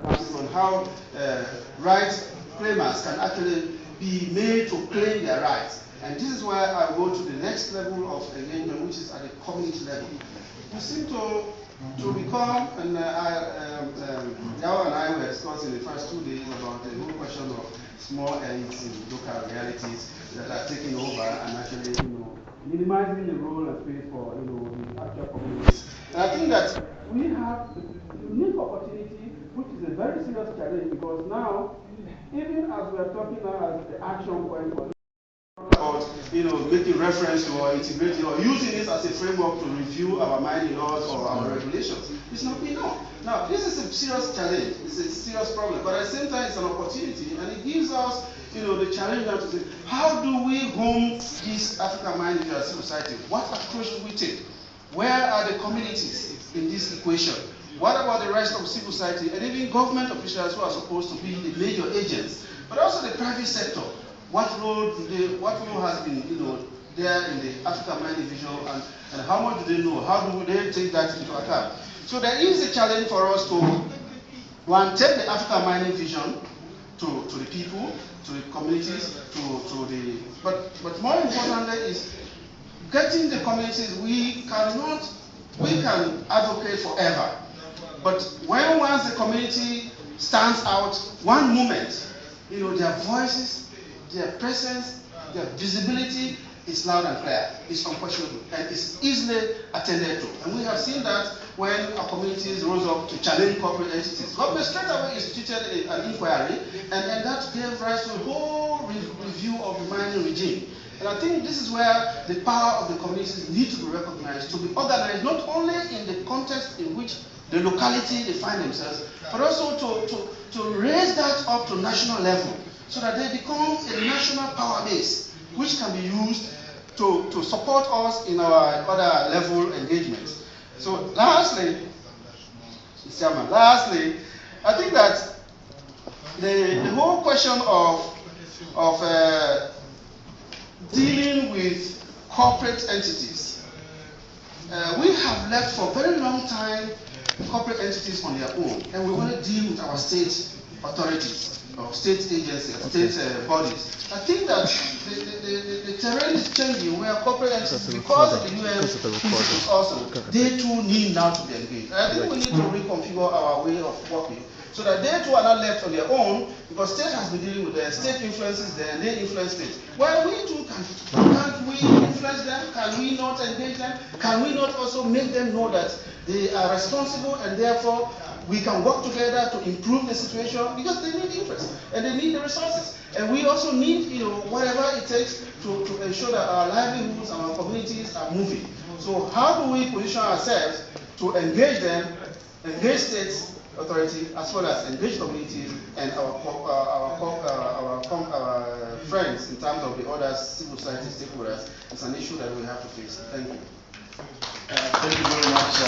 on how rights claimers can actually be made to claim their rights. And this is where I go to the next level of engagement, which is at the community level. We seem to become, and Yao and I were discussing in the first 2 days about the whole question of small elites in local realities that are taking over and actually, minimizing the role and space for, the actual communities. And I think that we have a unique opportunity, which is a very serious challenge, because now, even as we are talking now as the action point for about making reference to or integrating or using it as a framework to review our mining laws or our regulations. It's not enough. Now, this is a serious challenge. It's a serious problem, but at the same time, it's an opportunity, and it gives us, the challenge now to say, how do we home this African mining as civil society? What approach do we take? Where are the communities in this equation? What about the rest of civil society and even government officials who are supposed to be the major agents, but also the private sector? What role has been, there in the African mining vision, and how much do they know? How do they take that into account? So there is a challenge for us to, one, take the African mining vision to the people, to the communities, but more importantly is getting the communities. We can advocate forever, but once the community stands out, one moment, their voices, their presence, their visibility is loud and clear, it's unquestionable, and it's easily attended to. And we have seen that when our communities rose up to challenge corporate entities. Government straight away instituted an inquiry, and that gave rise to a whole review of the mining regime. And I think this is where the power of the communities need to be recognized, to be organized, not only in the context in which the locality they find themselves, but also to raise that up to national level, so that they become a national power base, which can be used to support us in our other level engagements. So lastly, Mr. Chairman, I think that the whole question of dealing with corporate entities, we have left for a very long time corporate entities on their own, and we want to deal with our state authorities, or state agencies, state bodies. I think that the terrain is changing where corporate entities, because of the UN principles also, they too need now to be engaged. I think we need to reconfigure our way of working so that they too are not left on their own, because state has been dealing with their state influences there, and they influence state. Well, we too can't we influence them? Can we not engage them? Can we not also make them know that they are responsible, and therefore we can work together to improve the situation, because they need interest and they need the resources, and we also need whatever it takes to ensure that our livelihoods and our communities are moving. So how do we position ourselves to engage them, engage states authority, as well as engage communities and our friends in terms of the other civil society stakeholders? It's an issue that we have to face. Thank you. Thank you very much.